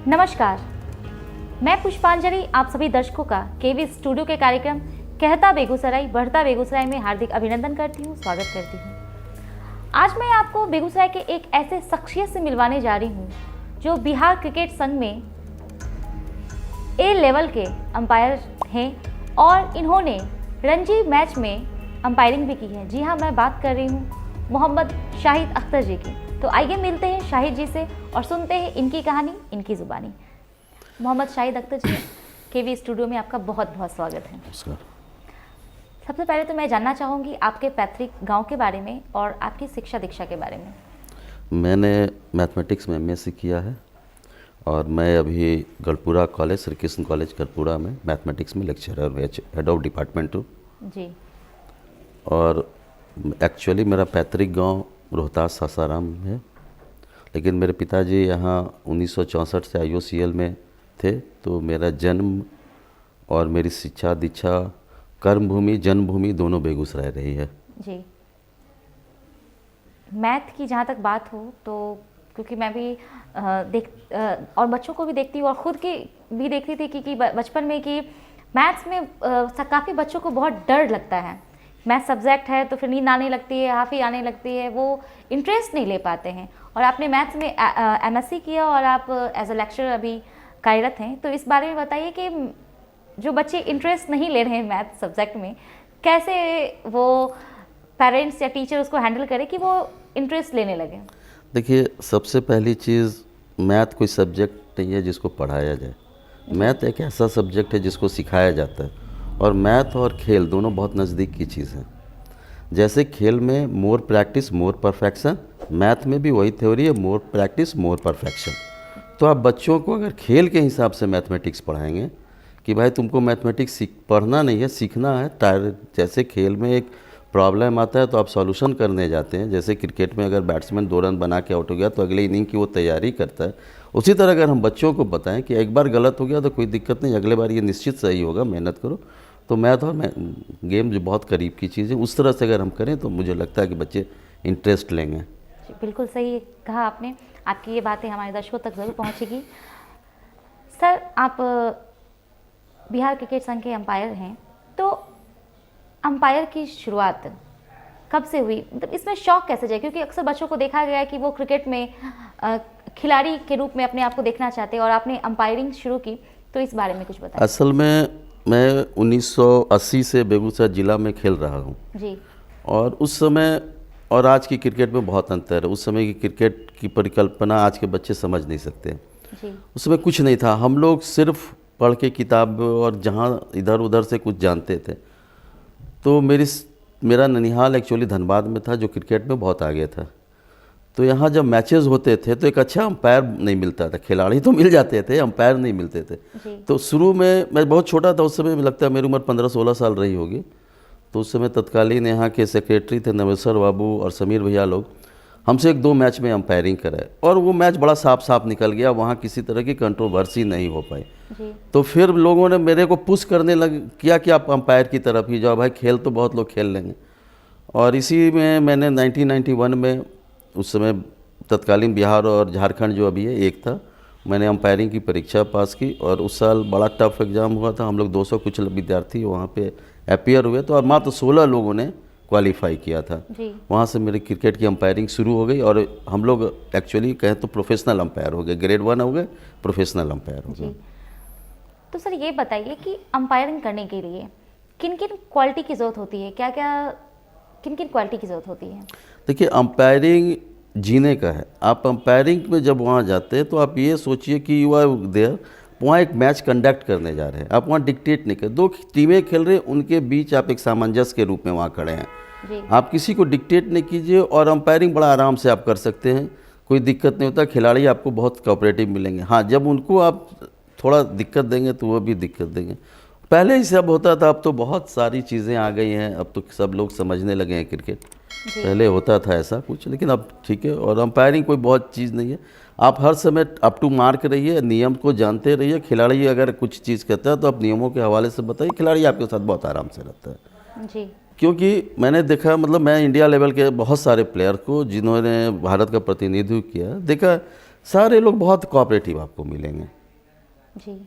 नमस्कार, मैं पुष्पांजलि आप सभी दर्शकों का केवी स्टूडियो के कार्यक्रम कहता बेगूसराय बढ़ता बेगूसराय में हार्दिक अभिनंदन करती हूँ, स्वागत करती हूँ। आज मैं आपको बेगूसराय के एक ऐसे शख्सियत से मिलवाने जा रही हूँ जो बिहार क्रिकेट संघ में ए लेवल के अंपायर हैं और इन्होंने रणजी मैच में अंपायरिंग भी की है। जी हाँ, मैं बात कर रही हूँ मोहम्मद शाहिद अख्तर जी की। तो आइए मिलते हैं शाहिद जी से और सुनते हैं इनकी कहानी, इनकी जुबानी। मोहम्मद शाहिद अख्तर जी, केवी स्टूडियो में आपका बहुत बहुत स्वागत है। सबसे पहले तो मैं जानना चाहूँगी आपके पैतृक गांव के बारे में और आपकी शिक्षा दीक्षा के बारे में। मैंने मैथमेटिक्स में एमएससी किया है और मैं अभी गढ़पुरा कॉलेज, श्री कृष्ण कॉलेज गढ़पुरा में मैथमेटिक्स में लेक्चरर हेड ऑफ डिपार्टमेंट हूँ जी। और एक्चुअली मेरा पैतृक गांव रोहतास सासाराम है, लेकिन मेरे पिताजी यहाँ 1964 से IOCL में थे, तो मेरा जन्म और मेरी शिक्षा दीक्षा, कर्मभूमि, जन्मभूमि दोनों बेगूसराय रही है जी। मैथ की जहाँ तक बात हो तो क्योंकि मैं भी और बच्चों को भी देखती हूँ और ख़ुद की भी देखती थी कि बचपन में कि मैथ्स में काफ़ी बच्चों को बहुत डर लगता है। मैथ सब्जेक्ट है तो फिर नींद आने लगती है, हाफी आने लगती है, वो इंटरेस्ट नहीं ले पाते हैं। और आपने मैथ्स में MSc किया और आप एज अ लेक्चरर अभी कार्यरत हैं, तो इस बारे में बताइए कि जो बच्चे इंटरेस्ट नहीं ले रहे हैं मैथ सब्जेक्ट में, कैसे वो पेरेंट्स या टीचर उसको हैंडल करें कि वो इंटरेस्ट लेने लगे। देखिए, सबसे पहली चीज़, मैथ कोई सब्जेक्ट नहीं है जिसको पढ़ाया जाए। मैथ एक ऐसा सब्जेक्ट है जिसको सिखाया जाता है, और मैथ और खेल दोनों बहुत नज़दीक की चीज़ हैं। जैसे खेल में more practice more perfection, math में भी वही थ्योरी है, मोर प्रैक्टिस मोर परफेक्शन। तो आप बच्चों को अगर खेल के हिसाब से मैथमेटिक्स पढ़ाएंगे कि भाई तुमको मैथमेटिक्स पढ़ना नहीं है, सीखना है। जैसे खेल में एक प्रॉब्लम आता है तो आप सॉल्यूशन करने जाते हैं। जैसे क्रिकेट में अगर बैट्समैन 2 रन बना के आउट हो गया तो अगले इनिंग की वो तैयारी करता है, उसी तरह अगर हम बच्चों को बताएं कि एक बार गलत हो गया तो कोई दिक्कत नहीं, अगले बार ये निश्चित सही होगा, मेहनत करो। तो मैथ और गेम जो बहुत करीब की चीज़ है, उस तरह से अगर हम करें तो मुझे लगता है कि बच्चे इंटरेस्ट लेंगे। बिल्कुल सही कहा आपने, आपकी ये बातें हमारे दर्शकों तक ज़रूर पहुंचेगी। सर, आप बिहार क्रिकेट संघ के अंपायर हैं, तो अंपायर की शुरुआत कब से हुई? मतलब इसमें शौक कैसे जाए, क्योंकि अक्सर बच्चों को देखा गया है कि वो क्रिकेट में खिलाड़ी के रूप में अपने आप को देखना चाहते हैं और आपने अंपायरिंग शुरू की, तो इस बारे में कुछ बताइए। असल में मैं 1980 से बेगूसराय ज़िला में खेल रहा हूँ जी। और उस समय और आज की क्रिकेट में बहुत अंतर है। उस समय की क्रिकेट की परिकल्पना आज के बच्चे समझ नहीं सकते जी। उस समय कुछ नहीं था, हम लोग सिर्फ पढ़ के किताब और जहाँ इधर उधर से कुछ जानते थे। तो मेरा ननिहाल एक्चुअली धनबाद में था, जो क्रिकेट में बहुत आगे था। तो यहाँ जब मैचेस होते थे तो एक अच्छा अंपायर नहीं मिलता था। खिलाड़ी तो मिल जाते थे, अंपायर नहीं मिलते थे। तो शुरू में मैं बहुत छोटा था, उस समय मुझे लगता है मेरी उम्र 15-16 साल रही होगी। तो उस समय तत्कालीन यहाँ के सेक्रेटरी थे नवेश्वर बाबू और समीर भैया लोग, हमसे 1-2 मैच में अंपायरिंग कराए और वो मैच बड़ा साफ निकल गया। वहाँ किसी तरह की कंट्रोवर्सी नहीं हो पाई। तो फिर लोगों ने मेरे को पुश करने किया कि आप अंपायर की तरफ ही जाओ, भाई खेल तो बहुत लोग खेल लेंगे। और इसी में मैंने 1991 में, उस समय तत्कालीन बिहार और झारखंड जो अभी है एक था, मैंने अंपायरिंग की परीक्षा पास की। और उस साल बड़ा टफ एग्ज़ाम हुआ था, हम लोग 200 कुछ विद्यार्थी वहाँ पे अपीयर हुए, तो और मात्र 16 लोगों ने क्वालिफाई किया था। वहाँ से मेरी क्रिकेट की अंपायरिंग शुरू हो गई और हम लोग एक्चुअली कहें तो प्रोफेशनल अंपायर हो गए, ग्रेड 1 हो गए, प्रोफेशनल अंपायर हो गए। तो सर ये बताइए कि अंपायरिंग करने के लिए किन किन क्वालिटी की ज़रूरत होती है, किन किन क्वालिटी की ज़रूरत होती है? देखिए, अंपायरिंग जीने का है। आप अंपायरिंग में जब वहाँ जाते हैं तो आप ये सोचिए कि यू आर देयर, वहाँ एक मैच कंडक्ट करने जा रहे हैं। आप वहाँ डिक्टेट नहीं कर, 2 टीमें खेल रहे हैं, उनके बीच आप एक सामंजस्य के रूप में वहाँ खड़े हैं। आप किसी को डिक्टेट नहीं कीजिए और अंपायरिंग बड़ा आराम से आप कर सकते हैं, कोई दिक्कत नहीं होता। खिलाड़ी आपको बहुत कोऑपरेटिव मिलेंगे। हाँ, जब उनको आप थोड़ा दिक्कत देंगे तो वो भी दिक्कत देंगे। पहले ही सब होता था, अब तो बहुत सारी चीज़ें आ गई हैं, अब तो सब लोग समझने लगे हैं क्रिकेट। पहले होता था ऐसा कुछ, लेकिन अब ठीक है। और अंपायरिंग कोई बहुत चीज़ नहीं है, आप हर समय अप टू मार्क रहिए, नियम को जानते रहिए। खिलाड़ी अगर कुछ चीज़ कहता है तो आप नियमों के हवाले से बताइए, खिलाड़ी आपके साथ बहुत आराम से रहता है जी। क्योंकि मैंने देखा, मतलब मैं इंडिया लेवल के बहुत सारे प्लेयर को जिन्होंने भारत का प्रतिनिधित्व किया, देखा सारे लोग बहुत कोऑपरेटिव आपको मिलेंगे। जी।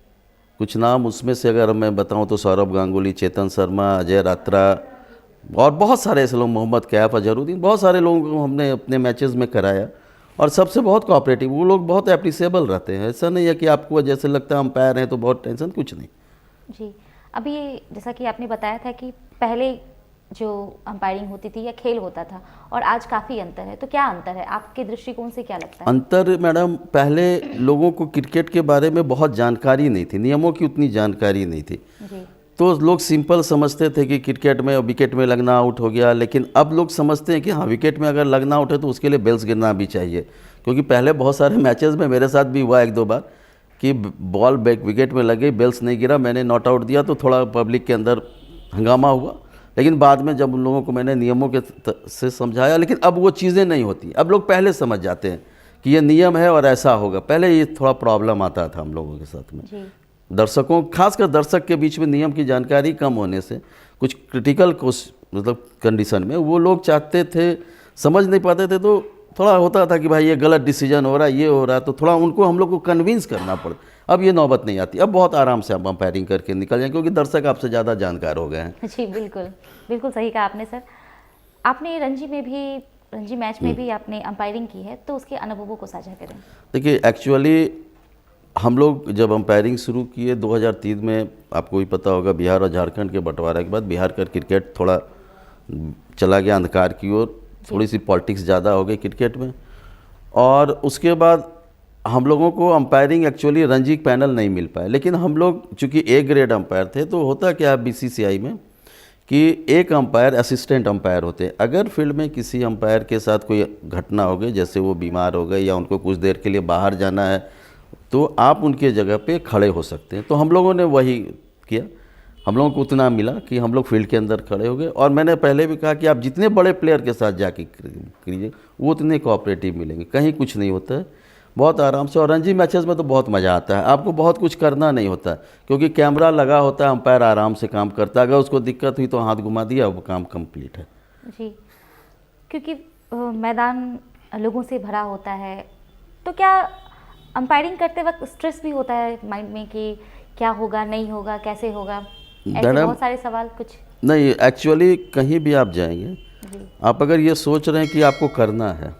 कुछ नाम उसमें से अगर मैं बताऊं तो सौरभ गांगुली, चेतन शर्मा, अजय रात्रा और बहुत सारे ऐसे लोग, मोहम्मद कैफ, अजहरुद्दीन, बहुत सारे लोगों को हमने अपने मैचेस में कराया और सबसे बहुत कोऑपरेटिव, वो लोग बहुत एप्रिसिएबल रहते हैं। ऐसा नहीं है कि आपको जैसे लगता है अंपायर हैं तो बहुत टेंशन, कुछ नहीं। जी। अभी जैसा कि आपने बताया था कि पहले जो अंपायरिंग होती थी या खेल होता था और आज काफ़ी अंतर है, तो क्या अंतर है आपके दृष्टिकोण से, क्या लगता है? अंतर मैडम, पहले लोगों को क्रिकेट के बारे में बहुत जानकारी नहीं थी, नियमों की उतनी जानकारी नहीं थी। जी। तो लोग सिंपल समझते थे कि क्रिकेट में विकेट में लगना आउट हो गया, लेकिन अब लोग समझते हैं कि हाँ, विकेट में अगर लगना आउट है तो उसके लिए बेल्स गिरना भी चाहिए। क्योंकि पहले बहुत सारे मैचेस में मेरे साथ भी हुआ एक दो बार कि बॉल बैक विकेट में लग गई, बेल्स नहीं गिरा, मैंने नॉट आउट दिया तो थोड़ा पब्लिक के अंदर हंगामा हुआ। लेकिन बाद में जब उन लोगों को मैंने नियमों के से समझाया, लेकिन अब वो चीज़ें नहीं होती। अब लोग पहले समझ जाते हैं कि ये नियम है और ऐसा होगा। पहले ये थोड़ा प्रॉब्लम आता था हम लोगों के साथ में। जी। दर्शकों, खासकर दर्शक के बीच में नियम की जानकारी कम होने से कुछ क्रिटिकल मतलब कंडीशन में वो लोग चाहते थे, समझ नहीं पाते थे, तो थोड़ा होता था कि भाई ये गलत डिसीजन हो रहा है, ये हो रहा है, तो थोड़ा उनको हम लोग को कन्विंस करना पड़ता। अब ये नौबत नहीं आती, अब बहुत आराम से आप अंपायरिंग करके निकल जाएं, क्योंकि दर्शक आपसे ज़्यादा जानकार हो गए हैं। जी बिल्कुल, बिल्कुल सही कहा आपने सर। आपने रणजी मैच में भी आपने अंपायरिंग की है, तो उसके अनुभवों को साझा करें। देखिए, एक्चुअली हम लोग जब अंपायरिंग शुरू किए 2003 में, आपको भी पता होगा, बिहार और झारखंड के बंटवारे के बाद बिहार का क्रिकेट थोड़ा चला गया अंधकार की ओर, थोड़ी सी पॉलिटिक्स ज़्यादा हो गई क्रिकेट में। और उसके बाद हम लोगों को अंपायरिंग एक्चुअली रणजी पैनल नहीं मिल पाया। लेकिन हम लोग चूँकि ए ग्रेड अंपायर थे, तो होता क्या है बीसीसीआई में कि एक अंपायर असिस्टेंट अंपायर होते हैं। अगर फील्ड में किसी अंपायर के साथ कोई घटना हो गई, जैसे वो बीमार हो गए या उनको कुछ देर के लिए बाहर जाना है, तो आप उनके जगह पे खड़े हो सकते हैं। तो हम लोगों ने वही किया। हम लोगों को उतना मिला कि हम लोग फील्ड के अंदर खड़े हो गए। और मैंने पहले भी कहा कि आप जितने बड़े प्लेयर के साथ जाके करिए, वो उतने कोऑपरेटिव मिलेंगे, कहीं कुछ नहीं होता है, बहुत आराम से। और रणजी मैचेस में तो बहुत मज़ा आता है, आपको बहुत कुछ करना नहीं होता, क्योंकि कैमरा लगा होता है, अंपायर आराम से काम करता है। अगर उसको दिक्कत हुई तो हाथ घुमा दिया, वो काम कंप्लीट है। जी, क्योंकि मैदान लोगों से भरा होता है, तो क्या अंपायरिंग करते वक्त स्ट्रेस भी होता है माइंड में कि क्या होगा, नहीं होगा, कैसे होगा, ऐसे बहुत सारे सवाल? कुछ नहीं, एक्चुअली कहीं भी आप जाएंगे, आप अगर ये सोच रहे हैं कि आपको करना है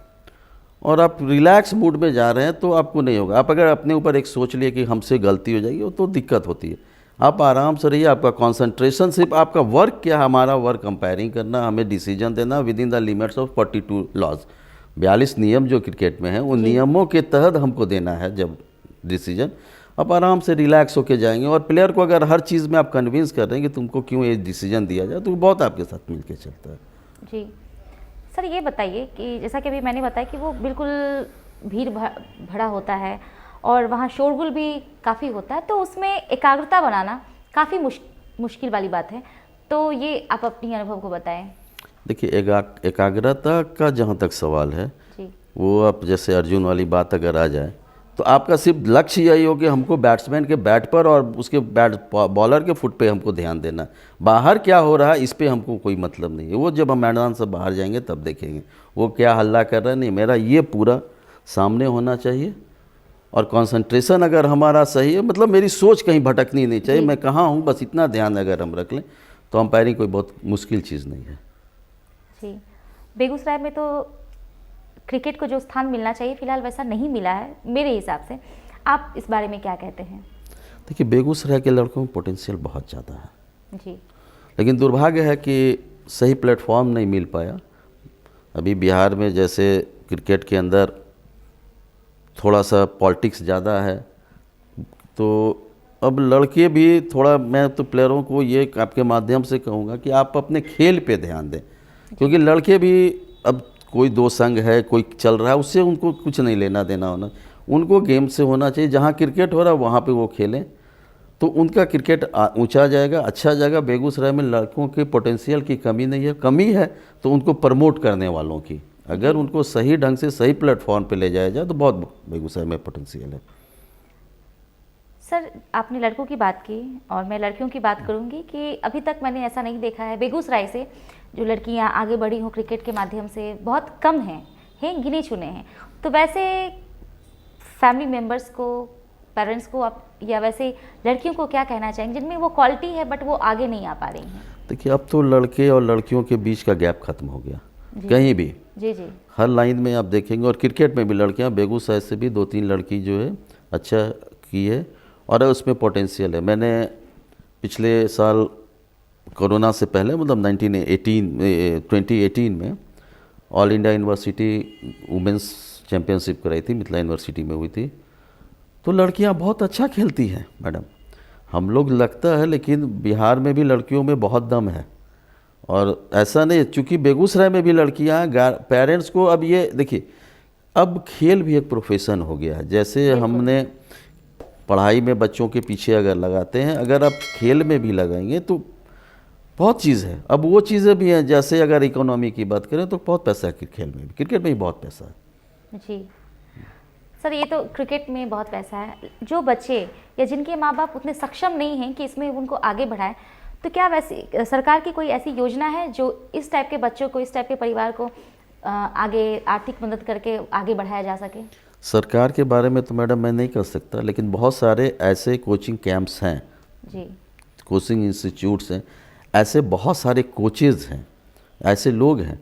और आप रिलैक्स मूड में जा रहे हैं, तो आपको नहीं होगा। आप अगर अपने ऊपर एक सोच लिए कि हमसे गलती हो जाएगी, तो दिक्कत होती है। आप आराम से रहिए, आपका कंसंट्रेशन सिर्फ आपका वर्क क्या है, हमारा वर्क अंपायरिंग करना, हमें डिसीजन देना within the limits of 42 laws, 42 नियम जो क्रिकेट में हैं, उन नियमों के तहत हमको देना है जब डिसीजन। आप आराम से रिलैक्स होके जाएंगे। और प्लेयर को अगर हर चीज़ में आप कन्विंस कर रहे हैं कि तुमको क्यों ये डिसीजन दिया जाए, तो बहुत आपके साथ मिलके चलता है। जी सर, ये बताइए कि जैसा कि अभी मैंने बताया कि वो बिल्कुल भीड़ भरा होता है और वहाँ शोरगुल भी काफ़ी होता है, तो उसमें एकाग्रता बनाना काफ़ी मुश्किल वाली बात है, तो ये आप अपनी अनुभव को बताएं। देखिए, एकाग्रता का जहाँ तक सवाल है जी, वो आप जैसे अर्जुन वाली बात अगर आ जाए, तो आपका सिर्फ लक्ष्य यही हो कि हमको बैट्समैन के बैट पर और उसके बॉलर के फुट पे हमको ध्यान देना। बाहर क्या हो रहा है इस पे हमको कोई मतलब नहीं है। वो जब हम मैदान से बाहर जाएंगे तब देखेंगे वो क्या हल्ला कर रहा है। नहीं, मेरा ये पूरा सामने होना चाहिए और कंसंट्रेशन अगर हमारा सही है, मतलब मेरी सोच कहीं भटकनी नहीं चाहिए, मैं कहाँ हूँ, बस इतना ध्यान अगर हम रख लें तो अंपायरिंग कोई बहुत मुश्किल चीज़ नहीं है। जी, बेगूसराय में तो क्रिकेट को जो स्थान मिलना चाहिए फिलहाल वैसा नहीं मिला है मेरे हिसाब से, आप इस बारे में क्या कहते हैं? देखिए, बेगूसराय के लड़कों में पोटेंशियल बहुत ज़्यादा है जी, लेकिन दुर्भाग्य है कि सही प्लेटफॉर्म नहीं मिल पाया। अभी बिहार में जैसे क्रिकेट के अंदर थोड़ा सा पॉलिटिक्स ज़्यादा है, तो अब लड़के भी थोड़ा, मैं तो प्लेयरों को ये आपके माध्यम से कहूँगा कि आप अपने खेल पे ध्यान दें, क्योंकि लड़के भी अब कोई दो संघ है, कोई चल रहा है, उससे उनको कुछ नहीं लेना देना होना, उनको गेम से होना चाहिए। जहाँ क्रिकेट हो रहा है वहाँ पे वो खेलें, तो उनका क्रिकेट ऊंचा जाएगा, अच्छा जाएगा। बेगूसराय में लड़कों के पोटेंशियल की कमी नहीं है, कमी है तो उनको प्रमोट करने वालों की, अगर उनको सही ढंग से सही प्लेटफॉर्म पे ले जाया जाए तो बहुत बेगूसराय में पोटेंशियल है। सर, आपने लड़कों की बात की और मैं लड़कियों की बात करूंगी कि अभी तक मैंने ऐसा नहीं देखा है बेगूसराय से जो लड़कियां आगे बढ़ी हों क्रिकेट के माध्यम से, बहुत कम हैं गिने चुने हैं। तो वैसे फैमिली मेम्बर्स को पेरेंट्स को आप या वैसे लड़कियों को क्या कहना चाहेंगे जिनमें वो क्वालिटी है बट वो आगे नहीं आ पा रही हैं? देखिए, अब तो लड़के और लड़कियों के बीच का गैप खत्म हो गया कहीं भी। जी जी। हर लाइन में आप देखेंगे, और क्रिकेट में भी लड़कियां, बेगूसराय से भी 2-3 लड़की जो है अच्छा की है और उसमें पोटेंशियल है। मैंने पिछले साल कोरोना से पहले मतलब 2018 में all India university women's championship कराई थी, मिथिला यूनिवर्सिटी में हुई थी। तो लड़कियां बहुत अच्छा खेलती हैं मैडम, हम लोग लगता है, लेकिन बिहार में भी लड़कियों में बहुत दम है। और ऐसा नहीं, चूँकि बेगूसराय में भी लड़कियां, पेरेंट्स को अब ये देखिए, अब खेल भी एक प्रोफेशन हो गया है। जैसे हमने पढ़ाई में बच्चों के पीछे अगर लगाते हैं, अगर आप खेल में भी लगाएंगे तो बहुत चीज़ है। अब वो चीज़ें भी हैं, जैसे अगर इकोनॉमी की बात करें तो बहुत पैसा है खेल में भी, क्रिकेट में भी बहुत पैसा है। जी सर, ये तो क्रिकेट में बहुत पैसा है। जो बच्चे या जिनके माँ बाप उतने सक्षम नहीं हैं कि इसमें उनको आगे बढ़ाएं, तो क्या वैसे सरकार की कोई ऐसी योजना है जो इस टाइप के बच्चों को, इस टाइप के परिवार को आगे आर्थिक मदद करके आगे बढ़ाया जा सके? सरकार के बारे में तो मैडम मैं नहीं कर सकता, लेकिन बहुत सारे ऐसे कोचिंग कैंप्स हैं जी, कोचिंग इंस्टीट्यूट्स हैं, ऐसे बहुत सारे कोचेज़ हैं, ऐसे लोग हैं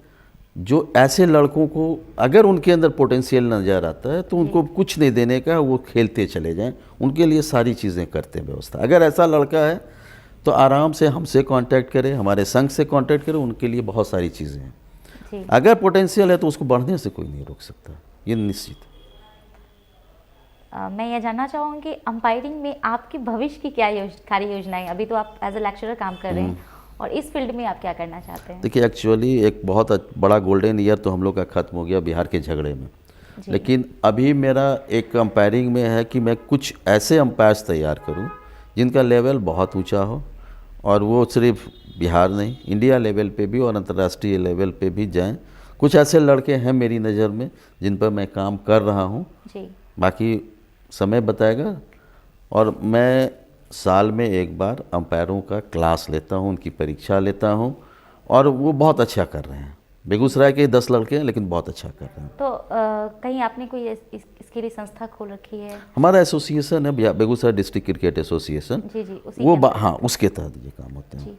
जो ऐसे लड़कों को, अगर उनके अंदर पोटेंशियल नज़र आता है तो उनको कुछ नहीं देने का, वो खेलते चले जाएं, उनके लिए सारी चीज़ें करते हैं व्यवस्था। अगर ऐसा लड़का है तो आराम से हमसे कांटेक्ट करें, हमारे संघ से कांटेक्ट करें, उनके लिए बहुत सारी चीज़ें हैं। अगर पोटेंशियल है तो उसको बढ़ने से कोई नहीं रोक सकता, ये निश्चित। मैं ये जानना चाहूँगी कि अंपायरिंग में आपकी भविष्य की क्या कार्य योजनाएं? अभी तो आप एज ए लेक्चरर काम कर रहे हैं, और इस फील्ड में आप क्या करना चाहते हैं? देखिए, एक्चुअली एक बहुत बड़ा गोल्डन ईयर तो हम लोग का ख़त्म हो गया बिहार के झगड़े में, लेकिन अभी मेरा एक अंपायरिंग में है कि मैं कुछ ऐसे अंपायर्स तैयार करूं जिनका लेवल बहुत ऊंचा हो, और वो सिर्फ बिहार नहीं, इंडिया लेवल पे भी और अंतर्राष्ट्रीय लेवल पे भी जाएं। कुछ ऐसे लड़के हैं मेरी नज़र में जिन पर मैं काम कर रहा हूँ, बाकी समय बताएगा। और मैं साल में एक बार अंपायरों का क्लास लेता हूँ, उनकी परीक्षा लेता हूँ, और वो बहुत अच्छा कर रहे हैं। बेगूसराय के 10 लड़के हैं लेकिन बहुत अच्छा कर रहे हैं। तो कहीं आपने कोई इसके लिए संस्था खोल रखी है? हमारा एसोसिएशन है बेगूसराय डिस्ट्रिक्ट क्रिकेट एसोसिएशन। जी जी, वो हाँ, उसके तहत ये काम होते हैं। जी।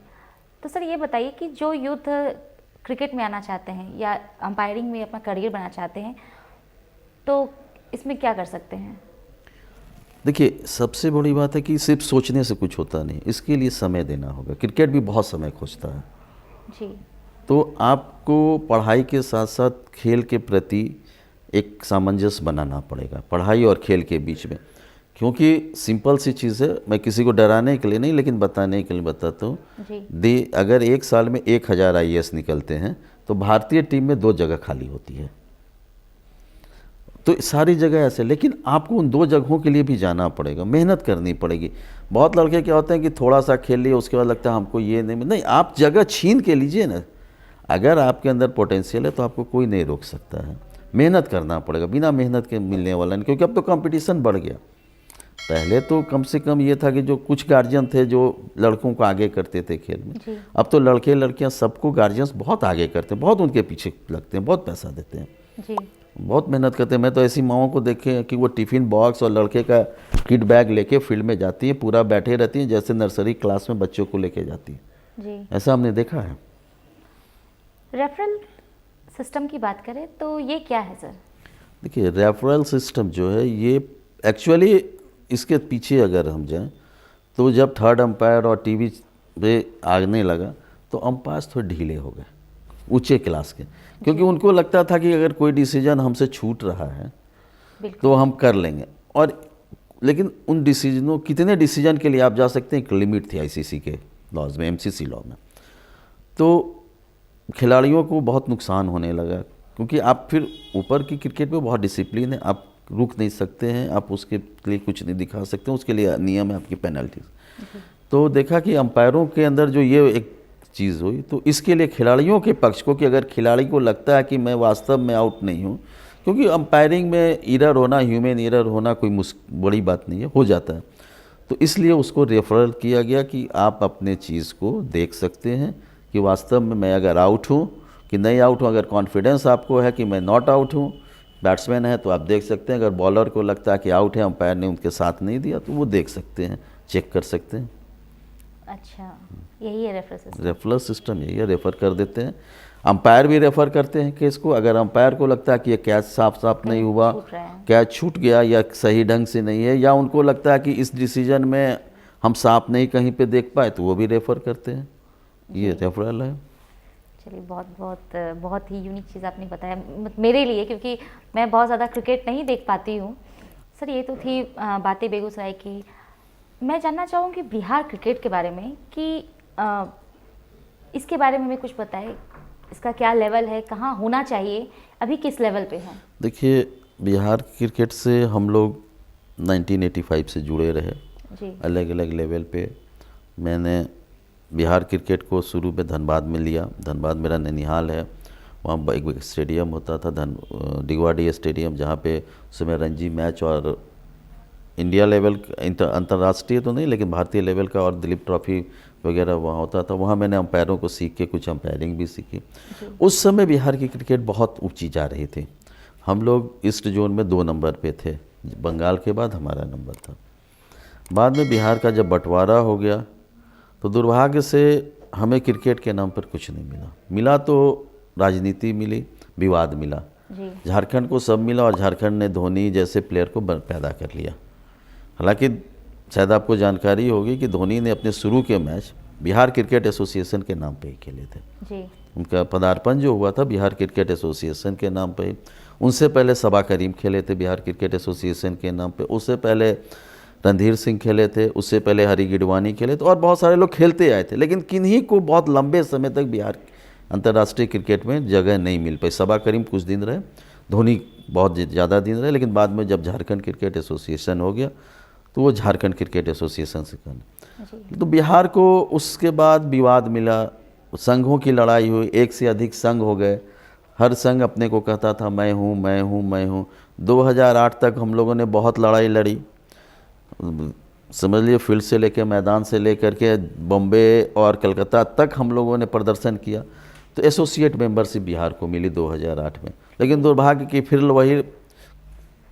तो सर ये बताइए कि जो यूथ क्रिकेट में आना चाहते हैं या अंपायरिंग में अपना करियर बनाना चाहते हैं, तो इसमें क्या कर सकते हैं? देखिए, सबसे बड़ी बात है कि सिर्फ सोचने से कुछ होता नहीं, इसके लिए समय देना होगा। क्रिकेट भी बहुत समय खोजता है जी। तो आपको पढ़ाई के साथ साथ खेल के प्रति एक सामंजस्य बनाना पड़ेगा, पढ़ाई और खेल के बीच में। क्योंकि सिंपल सी चीज़ है, मैं किसी को डराने के लिए नहीं लेकिन बताने के लिए बताता हूँ। अगर एक साल में 1000 IAS निकलते हैं तो भारतीय टीम में 2 जगह खाली होती है। तो सारी जगह ऐसे, लेकिन आपको उन 2 जगहों के लिए भी जाना पड़ेगा, मेहनत करनी पड़ेगी। बहुत लड़के क्या होते हैं कि थोड़ा सा खेल लिए उसके बाद लगता है हमको ये नहीं, आप जगह छीन के लीजिए ना। अगर आपके अंदर पोटेंशियल है तो आपको कोई नहीं रोक सकता है। मेहनत करना पड़ेगा, बिना मेहनत के मिलने वाला नहीं, क्योंकि अब तो कंपटीशन बढ़ गया। पहले तो कम से कम ये था कि जो कुछ गार्जियन थे जो लड़कों को आगे करते थे खेल में, अब तो लड़के लड़कियां सबको गार्जियंस बहुत आगे करते हैं, बहुत उनके पीछे लगते हैं, बहुत पैसा देते हैं जी, बहुत मेहनत करते हैं। मैं तो ऐसी माओं को देखे कि वो टिफ़िन बॉक्स और लड़के का किट बैग लेके फील्ड में जाती है, पूरा बैठे रहती हैं जैसे नर्सरी क्लास में बच्चों को लेके जाती है जी। ऐसा हमने देखा है। रेफरल सिस्टम की बात करें तो ये क्या है सर? देखिए, रेफरल सिस्टम जो है ये एक्चुअली इसके पीछे अगर हम जाएं तो जब थर्ड अंपायर और टीवी पे आने लगा तो अंपायर थोड़े ढीले हो गए ऊंचे क्लास के, क्योंकि उनको लगता था कि अगर कोई डिसीजन हमसे छूट रहा है तो हम कर लेंगे। और लेकिन उन डिसीजनों, कितने डिसीजन के लिए आप जा सकते हैं, एक लिमिट थी आईसीसी के लॉज में, एमसीसी लॉ में। तो खिलाड़ियों को बहुत नुकसान होने लगा, क्योंकि आप फिर ऊपर की क्रिकेट में बहुत डिसिप्लिन है, आप रुक नहीं सकते हैं, आप उसके लिए कुछ नहीं दिखा सकते, उसके लिए नियम है आपकी पेनल्टीज। तो देखा कि अंपायरों के अंदर जो ये एक चीज़ हुई, तो इसके लिए खिलाड़ियों के पक्ष को, कि अगर खिलाड़ी को लगता है कि मैं वास्तव में आउट नहीं हूँ, क्योंकि अंपायरिंग में एरर होना, ह्यूमन एरर होना कोई बड़ी बात नहीं है, हो जाता है, तो इसलिए उसको रेफरल किया गया कि आप अपने चीज़ को देख सकते हैं कि वास्तव में मैं अगर आउट हूँ कि नहीं आउट हूँ। अगर कॉन्फिडेंस आपको है कि मैं नॉट आउट हूँ बैट्समैन है तो आप देख सकते हैं, अगर बॉलर को लगता है कि आउट है, अंपायर ने उनके साथ नहीं दिया, तो वो देख सकते हैं, चेक कर सकते हैं। अच्छा, यही है रेफर सिस्टम। रेफर सिस्टम यही है, रेफ़र कर देते हैं। अंपायर भी रेफ़र करते हैं केस को। अगर अंपायर को लगता है कि ये कैच साफ नहीं हुआ, कैच छूट गया या सही ढंग से नहीं है, या उनको लगता है कि इस डिसीजन में हम साफ नहीं कहीं पे देख पाए, तो वो भी रेफ़र करते हैं। ये रेफरल है। चलिए, बहुत ही यूनिक चीज़ आपने बताया मेरे लिए, क्योंकि मैं बहुत ज़्यादा क्रिकेट नहीं देख पाती हूँ। सर, ये तो थी बातें बेगूसराय की। मैं जानना चाहूँगी बिहार क्रिकेट के बारे में कि इसके बारे में कुछ बताएं, इसका क्या लेवल है, कहाँ होना चाहिए, अभी किस लेवल पे है? देखिए, बिहार क्रिकेट से हम लोग 1985 से जुड़े रहे जी। अलग अलग लेवल पे। मैंने बिहार क्रिकेट को शुरू में धनबाद में लिया। धनबाद मेरा ननिहाल है, वहाँ एक स्टेडियम होता था डिगवाड़ी स्टेडियम, जहाँ पे उस समय रणजी मैच और इंडिया लेवल अंतर्राष्ट्रीय तो नहीं लेकिन भारतीय लेवल का और दिलीप ट्रॉफी वगैरह वहाँ होता था। वहाँ मैंने अंपायरों को सीख के कुछ अंपायरिंग भी सीखी। उस समय बिहार की क्रिकेट बहुत ऊंची जा रही थी। हम लोग ईस्ट जोन में 2 नंबर पे थे, बंगाल के बाद हमारा नंबर था। बाद में बिहार का जब बंटवारा हो गया तो दुर्भाग्य से हमें क्रिकेट के नाम पर कुछ नहीं मिला तो राजनीति मिली, विवाद मिला। झारखंड को सब मिला और झारखंड ने धोनी जैसे प्लेयर को पैदा कर लिया। हालांकि शायद आपको जानकारी होगी कि धोनी ने अपने शुरू के मैच बिहार क्रिकेट एसोसिएशन के नाम पे ही खेले थे जी। उनका पदार्पण जो हुआ था बिहार क्रिकेट एसोसिएशन के नाम पे ही। उनसे पहले सबा करीम खेले थे बिहार क्रिकेट एसोसिएशन के नाम पे, उससे पहले रणधीर सिंह खेले थे, उससे पहले हरी गिडवानी खेले थे और बहुत सारे लोग खेलते आए थे। लेकिन किन्हीं को बहुत लंबे समय तक बिहार अंतर्राष्ट्रीय क्रिकेट में जगह नहीं मिल पाई। सबा करीम कुछ दिन रहे, धोनी बहुत ज़्यादा दिन रहे, लेकिन बाद में जब झारखंड क्रिकेट एसोसिएशन हो गया तो वो झारखंड क्रिकेट एसोसिएशन से करना। तो बिहार को उसके बाद विवाद मिला, संघों की लड़ाई हुई, एक से अधिक संघ हो गए। हर संघ अपने को कहता था मैं हूँ मैं हूँ मैं हूँ। 2008 तक हम लोगों ने बहुत लड़ाई लड़ी, समझ लिए फील्ड से लेकर मैदान से लेकर के बॉम्बे और कलकत्ता तक हम लोगों ने प्रदर्शन किया। तो एसोसिएट मेंबरशिप बिहार को मिली 2008 में। लेकिन दुर्भाग्य कि फिर वही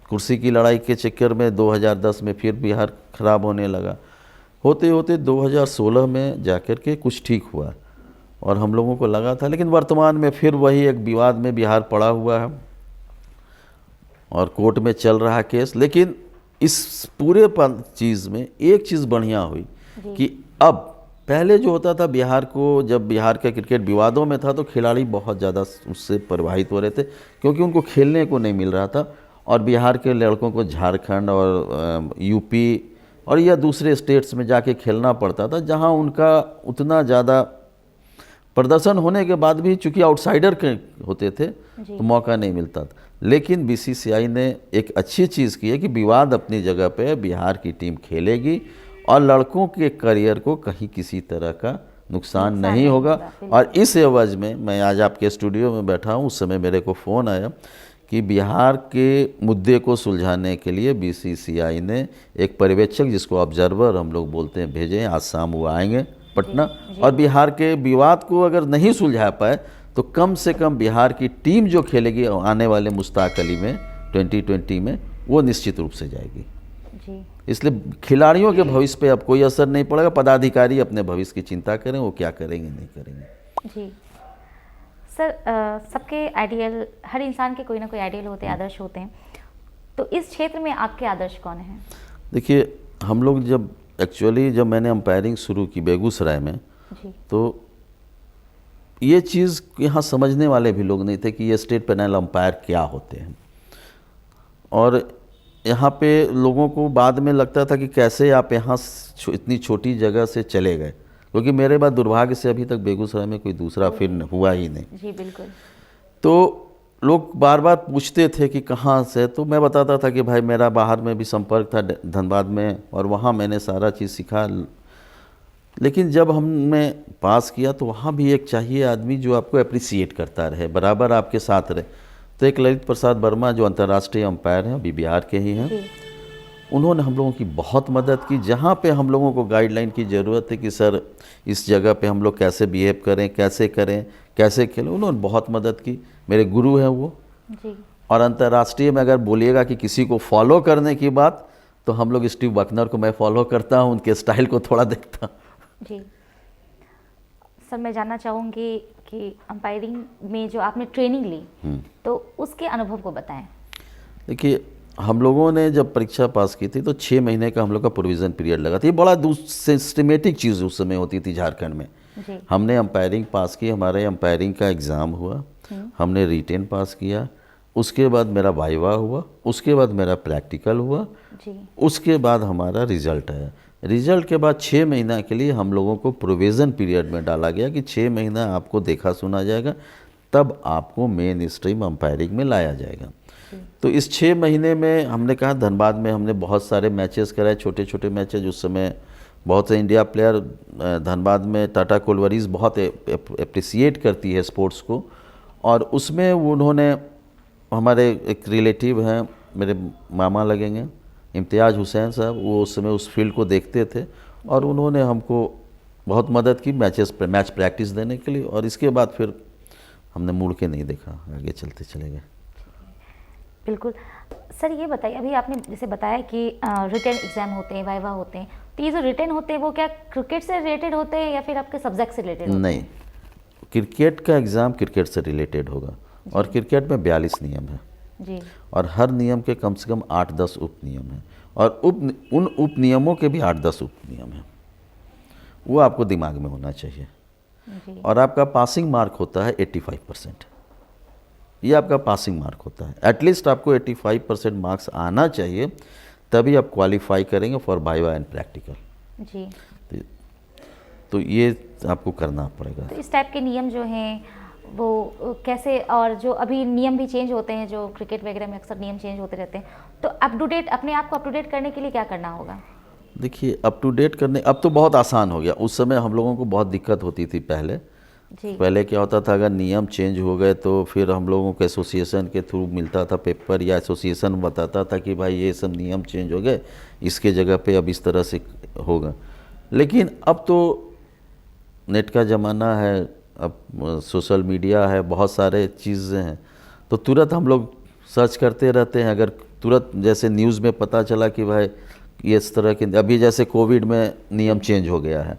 कुर्सी की लड़ाई के चक्कर में 2010 में फिर बिहार खराब होने लगा। होते होते 2016 में जाकर के कुछ ठीक हुआ और हम लोगों को लगा था, लेकिन वर्तमान में फिर वही एक विवाद में बिहार पड़ा हुआ है और कोर्ट में चल रहा केस। लेकिन इस पूरे चीज़ में एक चीज़ बढ़िया हुई कि अब पहले जो होता था बिहार को, जब बिहार का क्रिकेट विवादों में था तो खिलाड़ी बहुत ज़्यादा उससे प्रभावित हो रहे थे क्योंकि उनको खेलने को नहीं मिल रहा था। और बिहार के लड़कों को झारखंड और यूपी और या दूसरे स्टेट्स में जाके खेलना पड़ता था, जहां उनका उतना ज़्यादा प्रदर्शन होने के बाद भी चूँकि आउटसाइडर के होते थे तो मौका नहीं मिलता था। लेकिन बीसीसीआई ने एक अच्छी चीज़ की है कि विवाद अपनी जगह पे बिहार की टीम खेलेगी और लड़कों के करियर को कहीं किसी तरह का नुकसान नहीं होगा। और इस एवज में मैं आज आपके स्टूडियो में बैठा हूँ, उस समय मेरे को फ़ोन आया कि बिहार के मुद्दे को सुलझाने के लिए बीसीसीआई ने एक पर्यवेक्षक, जिसको ऑब्जर्वर हम लोग बोलते हैं, भेजे हैं। आज शाम वो आएंगे पटना और बिहार के विवाद को अगर नहीं सुलझा पाए तो कम से कम बिहार की टीम जो खेलेगी आने वाले मुश्ताक अली में 2020 में, वो निश्चित रूप से जाएगी जी। इसलिए खिलाड़ियों के भविष्य पे अब कोई असर नहीं पड़ेगा। पदाधिकारी अपने भविष्य की चिंता करें, वो क्या करेंगे नहीं करेंगे जी। सर, सबके आइडियल, हर इंसान के कोई ना कोई आइडियल होते हैं, आदर्श होते हैं। तो इस क्षेत्र में आपके आदर्श कौन हैं? देखिए, हम लोग जब मैंने अंपायरिंग शुरू की बेगूसराय में जी। तो ये चीज़ यहाँ समझने वाले भी लोग नहीं थे कि ये स्टेट पैनल अंपायर क्या होते हैं। और यहाँ पे लोगों को बाद में लगता था कि कैसे आप यहाँ इतनी छोटी जगह से चले गए, क्योंकि मेरे बाद दुर्भाग्य से अभी तक बेगूसराय में कोई दूसरा फिल्म हुआ ही नहीं जी। बिल्कुल। तो लोग बार बार पूछते थे कि कहाँ से, तो मैं बताता था कि भाई मेरा बाहर में भी संपर्क था धनबाद में और वहाँ मैंने सारा चीज़ सीखा। लेकिन जब हमने पास किया तो वहाँ भी एक चाहिए आदमी जो आपको अप्रिसिएट करता रहे, बराबर आपके साथ रहे। तो एक ललित प्रसाद वर्मा जो अंतर्राष्ट्रीय अंपायर हैं, अभी बिहार के ही हैं, उन्होंने हम लोगों की बहुत मदद की। जहाँ पे हम लोगों को गाइडलाइन की ज़रूरत है कि सर इस जगह पे हम लोग कैसे बिहेव करें, कैसे खेलें, उन्होंने बहुत मदद की। मेरे गुरु हैं वो जी। और अंतर्राष्ट्रीय में अगर बोलिएगा कि किसी को फॉलो करने की बात, तो हम लोग स्टीव बकनर को मैं फॉलो करता हूँ, उनके स्टाइल को थोड़ा देखता हूँ। जी सर, मैं जानना चाहूँगी कि अंपायरिंग में जो आपने ट्रेनिंग ली तो उसके अनुभव को बताएं। देखिए, हम लोगों ने जब परीक्षा पास की थी तो 6 महीने का हम लोग का प्रोविज़न पीरियड लगा था। ये बड़ा सिस्टमेटिक चीज़ उस समय होती थी झारखंड में। जी। हमने अंपायरिंग पास की, हमारे अंपायरिंग का एग्ज़ाम हुआ, हमने रिटेन पास किया, उसके बाद मेरा वाइवा हुआ, उसके बाद मेरा प्रैक्टिकल हुआ जी। उसके बाद हमारा रिज़ल्ट आया। रिज़ल्ट के बाद 6 महीना के लिए हम लोगों को प्रोविज़न पीरियड में डाला गया कि 6 महीना आपको देखा सुना जाएगा, तब आपको मेन स्ट्रीम अंपायरिंग में लाया जाएगा। तो इस 6 महीने में हमने कहा, धनबाद में हमने बहुत सारे मैचेस कराए, छोटे छोटे मैचेज। उस समय बहुत से इंडिया प्लेयर, धनबाद में टाटा कोलवरीज बहुत अप्रिसिएट करती है स्पोर्ट्स को, और उसमें उन्होंने, हमारे एक रिलेटिव हैं, मेरे मामा लगेंगे, इम्तियाज़ हुसैन साहब, वो उस समय उस फील्ड को देखते थे और उन्होंने हमको बहुत मदद की मैच प्रैक्टिस देने के लिए। और इसके बाद फिर हमने मुड़ के नहीं देखा, आगे चलते चले गए। बिल्कुल सर, ये बताइए, अभी आपने जैसे बताया कि रिटन एग्जाम होते हैं, वाइवा होते हैं, तो ये जो रिटन होते हैं वो क्या क्रिकेट से रिलेटेड होते हैं या फिर आपके सब्जेक्ट से रिलेटेड होते हैं? नहीं, क्रिकेट का एग्ज़ाम क्रिकेट से रिलेटेड होगा, और क्रिकेट में 42 नियम है जी। और हर नियम के कम से कम 8-10 उप नियम हैं, और उन उप नियमों के भी 8-10 उप नियम हैं। वो आपको दिमाग में होना चाहिए। जी। और आपका पासिंग मार्क होता है 85%। ये आपका पासिंग मार्क होता है। एटलीस्ट आपको 85% मार्क्स आना चाहिए, तभी आप क्वालिफाई करेंगे फॉर वाइवा एंड प्रैक्टिकल। जी। तो ये आपको करना पड़ेगा। तो इस टाइप के नियम जो हैं वो कैसे, और जो अभी नियम भी चेंज होते हैं, जो क्रिकेट वगैरह में अक्सर नियम चेंज होते रहते हैं, तो अप टू डेट, अपने आप को अप टू डेट करने के लिए क्या करना होगा? देखिए, अप टू डेट करने, अब तो बहुत आसान हो गया। उस समय हम लोगों को बहुत दिक्कत होती थी पहले। जी। पहले क्या होता था, अगर नियम चेंज हो गए तो फिर हम लोगों को एसोसिएशन के थ्रू मिलता था पेपर, या एसोसिएशन बताता था कि भाई ये सब नियम चेंज हो गए, इसके जगह पे अब इस तरह से होगा। लेकिन अब तो नेट का ज़माना है, अब सोशल मीडिया है, बहुत सारे चीज़ें हैं, तो तुरंत हम लोग सर्च करते रहते हैं। अगर तुरंत जैसे न्यूज़ में पता चला कि भाई ये इस तरह के, अभी जैसे कोविड में नियम चेंज हो गया है,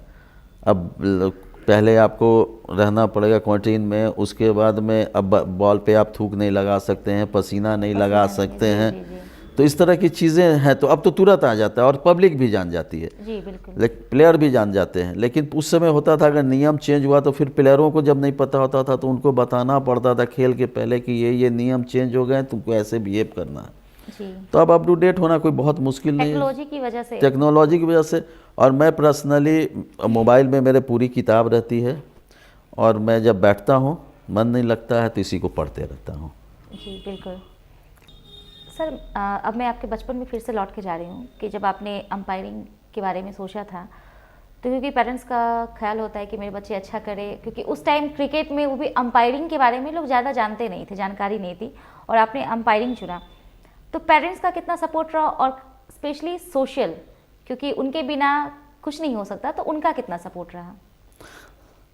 अब पहले आपको रहना पड़ेगा क्वारंटीन में, उसके बाद में अब बॉल पे आप थूक नहीं लगा सकते हैं, पसीना नहीं लगा सकते हैं। तो इस तरह की चीज़ें हैं, तो अब तो तुरंत आ जाता है और पब्लिक भी जान जाती है। जी बिल्कुल। लेकिन प्लेयर भी जान जाते हैं। लेकिन उस समय होता था, अगर नियम चेंज हुआ तो फिर प्लेयरों को जब नहीं पता होता था तो उनको बताना पड़ता था खेल के पहले कि ये नियम चेंज हो गए, तुमको ऐसे बिहेव करना है। जी। तो अब अप टू डेट होना कोई बहुत मुश्किल नहीं है, टेक्नोलॉजी की वजह से। टेक्नोलॉजी की वजह से। और मैं पर्सनली मोबाइल में मेरे पूरी किताब रहती है, और मैं जब बैठता हूँ, मन नहीं लगता है तो इसी को पढ़ते रहता हूँ। जी बिल्कुल। सर, अब मैं आपके बचपन में फिर से लौट के जा रही हूँ कि जब आपने अंपायरिंग के बारे में सोचा था, तो क्योंकि पेरेंट्स का ख्याल होता है कि मेरे बच्चे अच्छा करे, क्योंकि उस टाइम क्रिकेट में वो भी अंपायरिंग के बारे में लोग ज़्यादा जानते नहीं थे, जानकारी नहीं थी, और आपने अंपायरिंग चुना, तो पेरेंट्स का कितना सपोर्ट रहा, और स्पेशली सोशल, क्योंकि उनके बिना कुछ नहीं हो सकता, तो उनका कितना सपोर्ट रहा?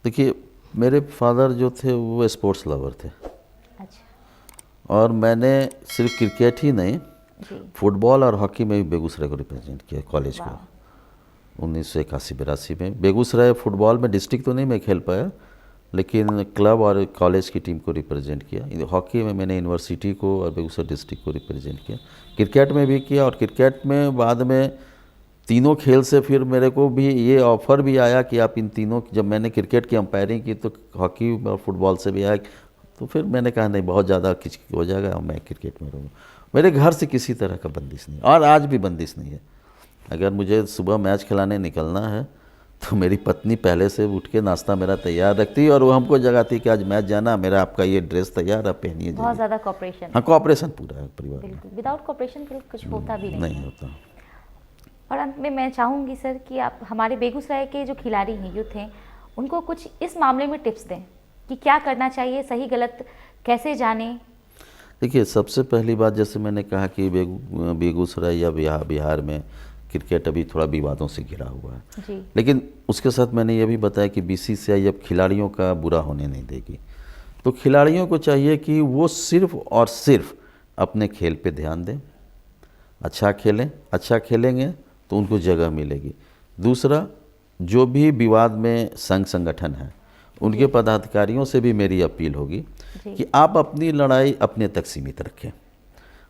देखिए, मेरे फादर जो थे वो स्पोर्ट्स लवर थे। अच्छा। और मैंने सिर्फ क्रिकेट ही नहीं, जी। फुटबॉल और हॉकी में भी बेगूसराय को रिप्रेजेंट किया, कॉलेज को। 1981-82 में बेगूसराय फुटबॉल में डिस्ट्रिक्ट तो नहीं मैं खेल पाया, लेकिन क्लब और कॉलेज की टीम को रिप्रेजेंट किया। हॉकी में मैंने यूनिवर्सिटी को और बेगूसराय डिस्ट्रिक्ट को रिप्रेजेंट किया। क्रिकेट में भी किया, और क्रिकेट में बाद में तीनों खेल से फिर मेरे को भी ये ऑफ़र भी आया कि आप इन तीनों, जब मैंने क्रिकेट की अंपायरिंग की तो हॉकी और फुटबॉल से भी आया, तो फिर मैंने कहा नहीं, बहुत ज़्यादा किच हो जाएगा, मैं क्रिकेट में रहूँगा। मेरे घर से किसी तरह का बंदिश नहीं, और आज भी बंदिश नहीं है। अगर मुझे सुबह मैच खिलाने निकलना है तो मेरी पत्नी पहले से उठ के नाश्ता मेरा तैयार रखती है, और वो हमको जगाती कि आज मैच जाना, मेरा आपका ये ड्रेस तैयार, आप पहनिए। बहुत ज़्यादा कॉपरेशन। हाँ, कॉपरेशन पूरा है परिवार में। बिल्कुल, विदाउट कॉपरेशन कुछ होता भी नहीं होता। और अंत में मैं चाहूँगी सर कि आप हमारे बेगूसराय के जो खिलाड़ी हैं, यूथ हैं, उनको कुछ इस मामले में टिप्स दें कि क्या करना चाहिए, सही गलत कैसे जानें। देखिए, सबसे पहली बात, जैसे मैंने कहा कि बेगूसराय या बिहार में क्रिकेट अभी थोड़ा विवादों से घिरा हुआ है जी। लेकिन उसके साथ मैंने ये भी बताया कि बीसीसीआई अब खिलाड़ियों का बुरा होने नहीं देगी। तो खिलाड़ियों को चाहिए कि वो सिर्फ और सिर्फ अपने खेल पे ध्यान दें, अच्छा खेलें, अच्छा खेलेंगे तो उनको जगह मिलेगी। दूसरा, जो भी विवाद में संघ संगठन है उनके पदाधिकारियों से भी मेरी अपील होगी कि आप अपनी लड़ाई अपने तक सीमित रखें।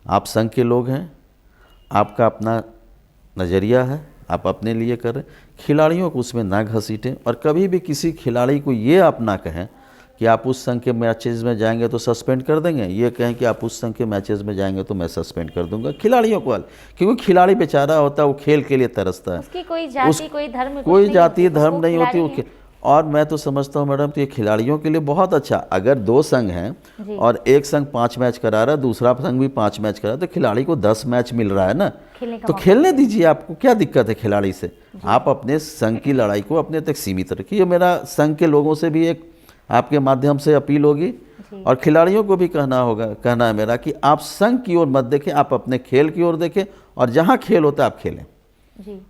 आप संघ के लोग हैं, आपका अपना नज़रिया है, आप अपने लिए करें, खिलाड़ियों को उसमें ना घसीटें। और कभी भी किसी खिलाड़ी को ये आप ना कहें कि आप उस संघ के मैचेज़ में जाएंगे तो सस्पेंड कर देंगे, ये कहें कि आप उस संघ के मैचेज़ में जाएंगे तो मैं सस्पेंड कर दूंगा। खिलाड़ियों को, क्योंकि खिलाड़ी बेचारा होता है, वो खेल के लिए तरसता है, उसकी कोई जाति कोई धर्म कोई जाति धर्म नहीं होती। और मैं तो समझता हूँ मैडम, तो ये खिलाड़ियों के लिए बहुत अच्छा। अगर 2 संघ हैं और एक संघ 5 मैच करा रहा है, दूसरा संघ भी 5 मैच करा रहा है, तो खिलाड़ी को 10 मैच मिल रहा है ना, तो खेलने दीजिए। आपको क्या दिक्कत है खिलाड़ी से? आप अपने संघ की लड़ाई को अपने तक सीमित रखिए। मेरा संघ के लोगों से भी एक आपके माध्यम से अपील होगी, और खिलाड़ियों को भी कहना है मेरा कि आप संघ की ओर मत देखें, आप अपने खेल की ओर देखें, और जहाँ खेल होता है आप खेलें। जी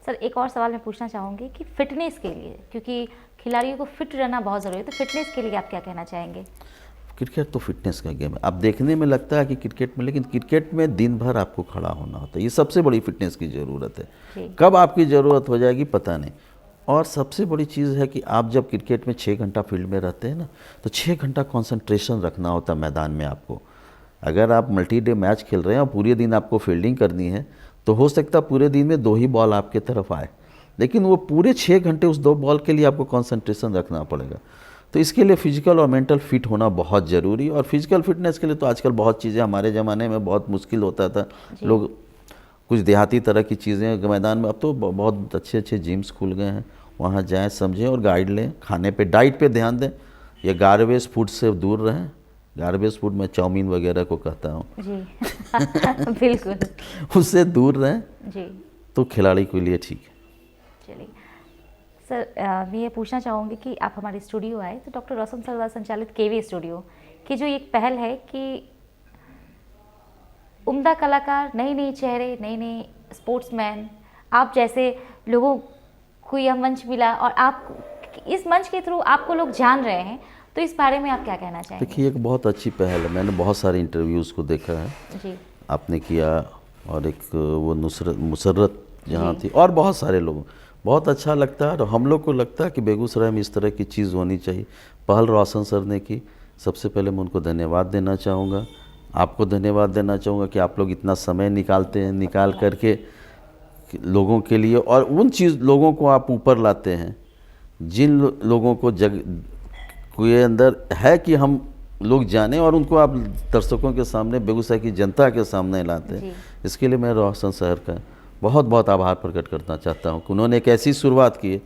सर, एक और सवाल मैं पूछना चाहूँगी कि फिटनेस के लिए, क्योंकि खिलाड़ियों को फिट रहना बहुत ज़रूरी है, तो फिटनेस के लिए आप क्या कहना चाहेंगे? क्रिकेट तो फिटनेस का गेम है। अब देखने में लगता है कि क्रिकेट में, लेकिन क्रिकेट में दिन भर आपको खड़ा होना होता है। ये सबसे बड़ी फिटनेस की ज़रूरत है। कब आपकी ज़रूरत हो जाएगी पता नहीं। और सबसे बड़ी चीज़ है कि आप जब क्रिकेट में 6 घंटा फील्ड में रहते हैं ना, तो 6 घंटा कंसंट्रेशन रखना होता है मैदान में आपको। अगर आप मल्टी डे मैच खेल रहे हैं और पूरे दिन आपको फील्डिंग करनी है, तो हो सकता है पूरे दिन में 2 ही बॉल आपके तरफ आए, लेकिन वो पूरे 6 घंटे उस 2 बॉल के लिए आपको कंसंट्रेशन रखना पड़ेगा। तो इसके लिए फिजिकल और मेंटल फिट होना बहुत ज़रूरी। और फिजिकल फिटनेस के लिए तो आजकल बहुत चीज़ें, हमारे ज़माने में बहुत मुश्किल होता था, लोग कुछ देहाती तरह की चीज़ें मैदान में, अब तो बहुत अच्छे अच्छे जिम्स खुल गए हैं, वहाँ जाएं, समझें और गाइड लें। खाने पे, डाइट पे ध्यान दें, ये गार्बेज फूड से दूर रहें। गार्बेज फूड मैं चाउमीन वगैरह को कहता हूँ जी बिल्कुल, उससे दूर रहें जी, तो खिलाड़ी के लिए ठीक है। चलिए सर, मैं ये पूछना चाहूँगी कि आप हमारे स्टूडियो आए तो डॉक्टर रोशन सर द्वारा संचालित केवी स्टूडियो की जो एक पहल है कि उम्दा कलाकार, नए नए चेहरे, नए नए स्पोर्ट्समैन, आप जैसे लोगों को यह मंच मिला और आप इस मंच के थ्रू आपको लोग जान रहे हैं, तो इस बारे में आप क्या कहना चाहेंगे? देखिए, एक बहुत अच्छी पहल है। मैंने बहुत सारे इंटरव्यूज़ को देखा है जी, आपने किया, और एक वो मुसर्रत जहाँ थी, और बहुत सारे लोग, बहुत अच्छा लगता है। और हम लोग को लगता है कि बेगूसराय में इस तरह की चीज़ होनी चाहिए। पहल रोशन सर ने की, सबसे पहले मैं उनको धन्यवाद देना चाहूँगा। आपको धन्यवाद देना चाहूँगा कि आप लोग इतना समय निकाल करके लोगों के लिए, और उन लोगों को आप ऊपर लाते हैं जिन लोगों को के अंदर है कि हम लोग जाने, और उनको आप दर्शकों के सामने, बेगूसराय की जनता के सामने लाते हैं। इसके लिए मैं रोशन सर का बहुत बहुत आभार प्रकट करना चाहता हूँ कि उन्होंने एक ऐसी शुरुआत की।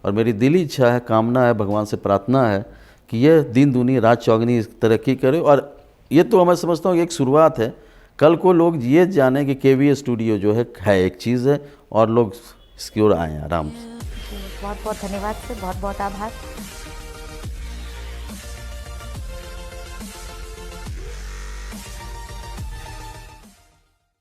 और मेरी दिली इच्छा है, कामना है, भगवान से प्रार्थना है कि यह दिन दूनी रात चौगनी तरक्की करे। और ये तो मैं समझता हूँ कि एक शुरुआत है। कल को लोग ये जाने कि केवी स्टूडियो जो है एक चीज़ है, और लोग इसकी ओर आएँ आराम से। बहुत बहुत धन्यवाद सर, बहुत बहुत आभार।